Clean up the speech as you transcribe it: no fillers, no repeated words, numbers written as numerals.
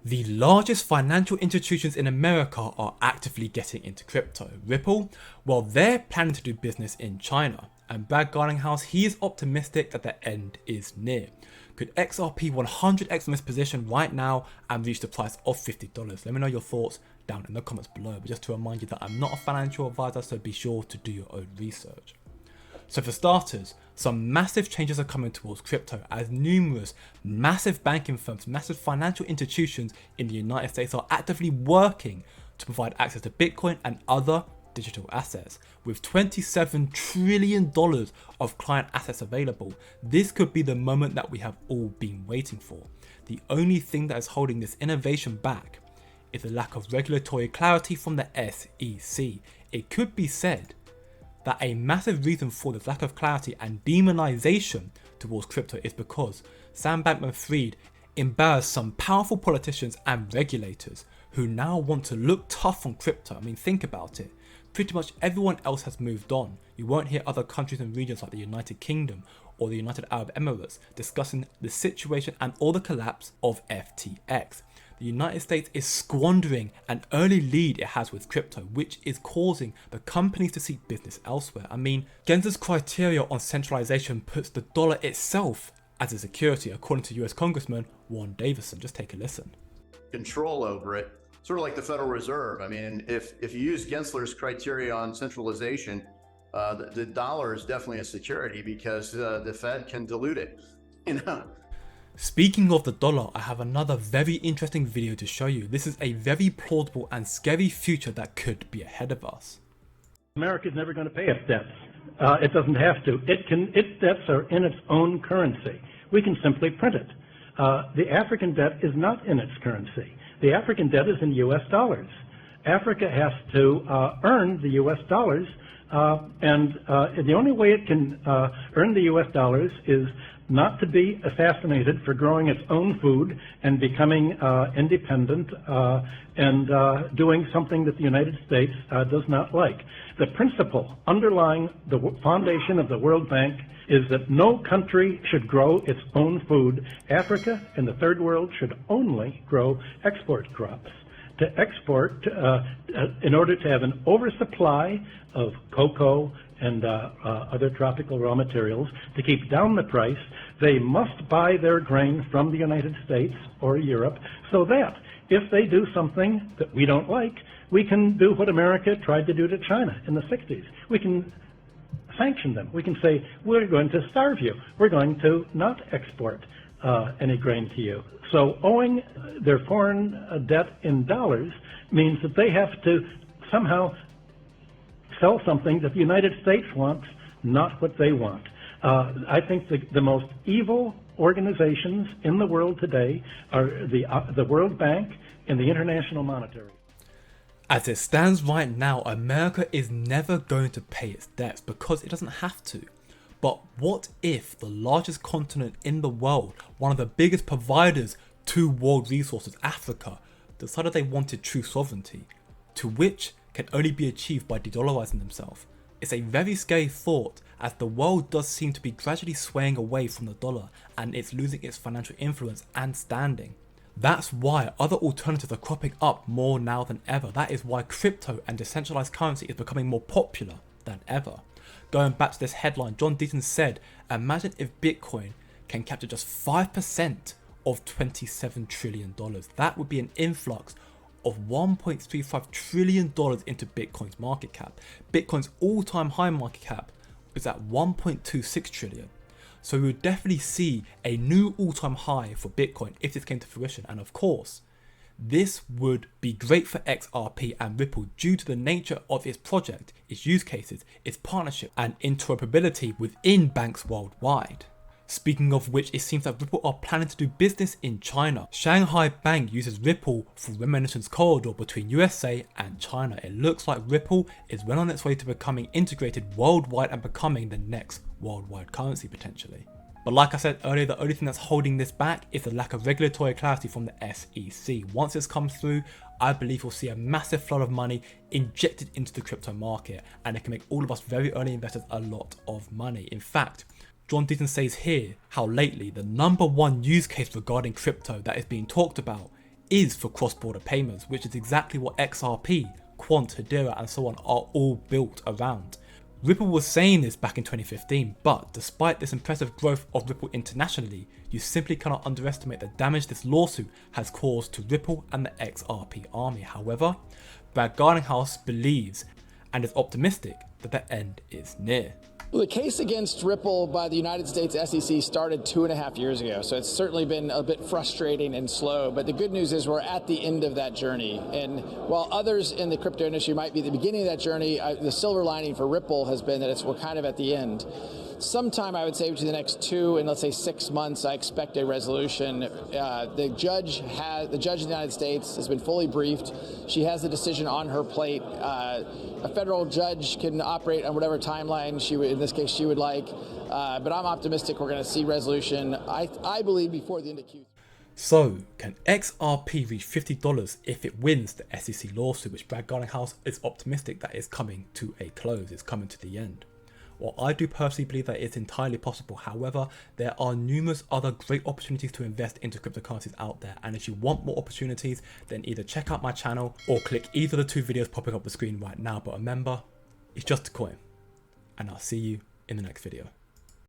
The largest financial institutions in America are actively getting into crypto. Ripple, well, they're planning to do business in China. And Brad Garlinghouse, he is optimistic that the end is near. Could XRP 100x on this position right now and reach the price of $50? Let me know your thoughts down in the comments below. But just to remind you that I'm not a financial advisor, so be sure to do your own research. So for starters, some massive changes are coming towards crypto as numerous massive banking firms, massive financial institutions in the United States are actively working to provide access to Bitcoin and other digital assets. With $27 trillion of client assets available, this could be the moment that we have all been waiting for. The only thing that is holding this innovation back is the lack of regulatory clarity from the SEC. It could be said that a massive reason for this lack of clarity and demonization towards crypto is because Sam Bankman-Fried embarrassed some powerful politicians and regulators who now want to look tough on crypto. I mean, think about it. Pretty much everyone else has moved on. You won't hear other countries and regions like the United Kingdom or the United Arab Emirates discussing the situation and or the collapse of FTX. The United States is squandering an early lead it has with crypto, which is causing the companies to seek business elsewhere. I mean, Gensler's criteria on centralization puts the dollar itself as a security, according to US Congressman Warren Davison. Just take a listen. Control over it, sort of like the Federal Reserve. I mean, if you use Gensler's criteria on centralization, the dollar is definitely a security because the Fed can dilute it, you know. Speaking of the dollar, I have another very interesting video to show you. This is a very plausible and scary future that could be ahead of us. America's never going to pay its debts. It doesn't have to. Its debts are in its own currency. We can simply print it. The African debt is not in its currency. The African debt is in US dollars. Africa has to earn the US dollars, and the only way it can earn the US dollars is not to be assassinated for growing its own food and becoming independent and doing something that the United States does not like. The principle underlying the foundation of the World Bank is that no country should grow its own food. Africa and the third world should only grow export crops. To export, in order to have an oversupply of cocoa and other tropical raw materials, to keep down the price, they must buy their grain from the United States or Europe, so that if they do something that we don't like, we can do what America tried to do to China in the 60s. We can sanction them. We can say, we're going to starve you. We're going to not export any grain to you. So owing their foreign debt in dollars means that they have to somehow sell something that the United States wants, not what they want. I think the most evil organizations in the world today are the World Bank and the International Monetary. As it stands right now, America is never going to pay its debts because it doesn't have to. But what if the largest continent in the world, one of the biggest providers to world resources, Africa, decided they wanted true sovereignty, to which can only be achieved by de-dollarizing themselves? It's a very scary thought, as the world does seem to be gradually swaying away from the dollar and it's losing its financial influence and standing. That's why other alternatives are cropping up more now than ever. That is why crypto and decentralized currency is becoming more popular than ever. Going back to this headline, John Deaton said, imagine if Bitcoin can capture just 5% of $27 trillion. That would be an influx of $1.35 trillion into Bitcoin's market cap. Bitcoin's all-time high market cap is at $1.26 trillion. So we would definitely see a new all-time high for Bitcoin if this came to fruition. And of course, this would be great for XRP and Ripple due to the nature of its project, its use cases, its partnership, and interoperability within banks worldwide. Speaking of which, it seems that Ripple are planning to do business in China. Shanghai Bank uses Ripple for remittance corridor between USA and China. It looks like Ripple is well on its way to becoming integrated worldwide and becoming the next worldwide currency potentially. But like I said earlier, the only thing that's holding this back is the lack of regulatory clarity from the SEC. Once this comes through, I believe we'll see a massive flood of money injected into the crypto market, and it can make all of us very early investors a lot of money. In fact, John Deaton says here how lately the #1 use case regarding crypto that is being talked about is for cross-border payments, which is exactly what XRP, Quant, Hedera and so on are all built around. Ripple was saying this back in 2015, but despite this impressive growth of Ripple internationally, you simply cannot underestimate the damage this lawsuit has caused to Ripple and the XRP army. However, Brad Garlinghouse believes and is optimistic that the end is near. Well, the case against Ripple by the United States SEC started 2.5 years ago, so it's certainly been a bit frustrating and slow, but the good news is we're at the end of that journey. And while others in the crypto industry might be at the beginning of that journey, the silver lining for Ripple has been that we're kind of at the end. Sometime, I would say, between the next 2 and let's say 6 months, I expect a resolution. The judge in the United States has been fully briefed. She has the decision on her plate. A federal judge can operate on whatever timeline in this case, she would like. But I'm optimistic we're going to see resolution, I believe, before the end of Q3. So, can XRP reach $50 if it wins the SEC lawsuit, which Brad Garlinghouse is optimistic that is coming to a close, it's coming to the end? Well, I do personally believe that it's entirely possible. However, there are numerous other great opportunities to invest into cryptocurrencies out there. And if you want more opportunities, then either check out my channel or click either of the 2 videos popping up the screen right now. But remember, it's just a coin. And I'll see you in the next video.